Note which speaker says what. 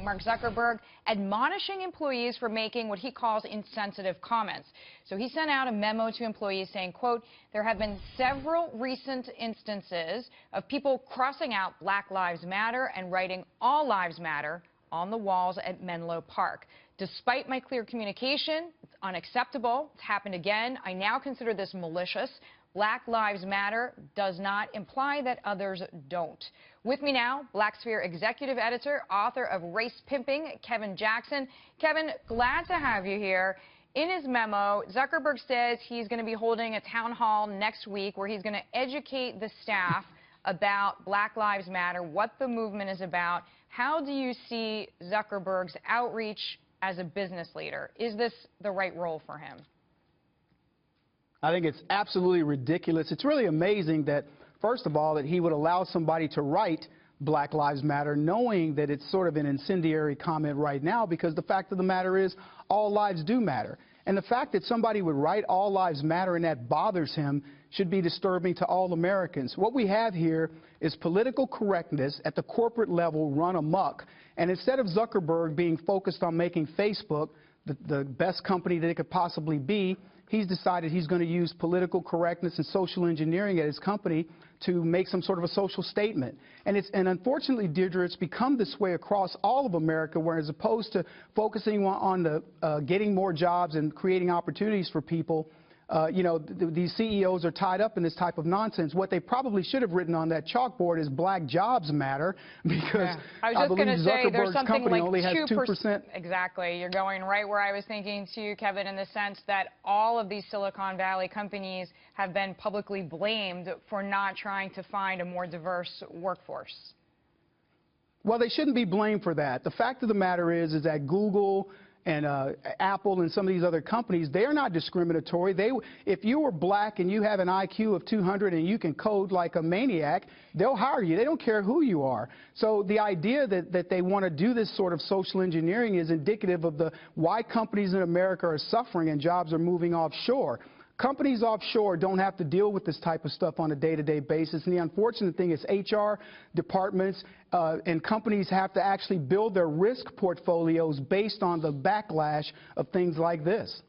Speaker 1: Mark Zuckerberg, admonishing employees for making what he calls insensitive comments. So he sent out a memo to employees saying, quote, there have been several recent instances of people crossing out Black Lives Matter and writing All Lives Matter on the walls at Menlo Park. Despite my clear communication, it's unacceptable. It's happened again. I now consider this malicious. Black Lives Matter does not imply that others don't. With me now, Blacksphere executive editor, author of Race Pimping, Kevin Jackson. Kevin, glad to have you here. In his memo, Zuckerberg says he's going to be holding a town hall next week where he's going to educate the staff about Black Lives Matter, what the movement is about. How do you see Zuckerberg's outreach as a business leader? Is this the right role for him?
Speaker 2: I think it's absolutely ridiculous. It's really amazing that, first of all, that he would allow somebody to write Black Lives Matter, knowing that it's sort of an incendiary comment right now, because the fact of the matter is all lives do matter. And the fact that somebody would write All Lives Matter and that bothers him should be disturbing to all Americans. What we have here is political correctness at the corporate level run amok. And instead of Zuckerberg being focused on making Facebook the best company that it could possibly be, he's decided he's going to use political correctness and social engineering at his company to make some sort of a social statement. And unfortunately, Deirdre, it's become this way across all of America, where as opposed to focusing on the getting more jobs and creating opportunities for people, these CEOs are tied up in this type of nonsense. What they probably should have written on that chalkboard is Black Jobs Matter, because I believe Zuckerberg's company only has 2%.
Speaker 1: Exactly. You're going right where I was thinking too, Kevin, in the sense that all of these Silicon Valley companies have been publicly blamed for not trying to find a more diverse workforce.
Speaker 2: Well, they shouldn't be blamed for that. The fact of the matter is that Google and Apple and some of these other companies, they are not discriminatory. If you were black and you have an IQ of 200 and you can code like a maniac, they'll hire you. They don't care who you are. So the idea that they want to do this sort of social engineering is indicative of why companies in America are suffering and jobs are moving offshore. Companies offshore don't have to deal with this type of stuff on a day-to-day basis. And the unfortunate thing is HR departments and companies have to actually build their risk portfolios based on the backlash of things like this.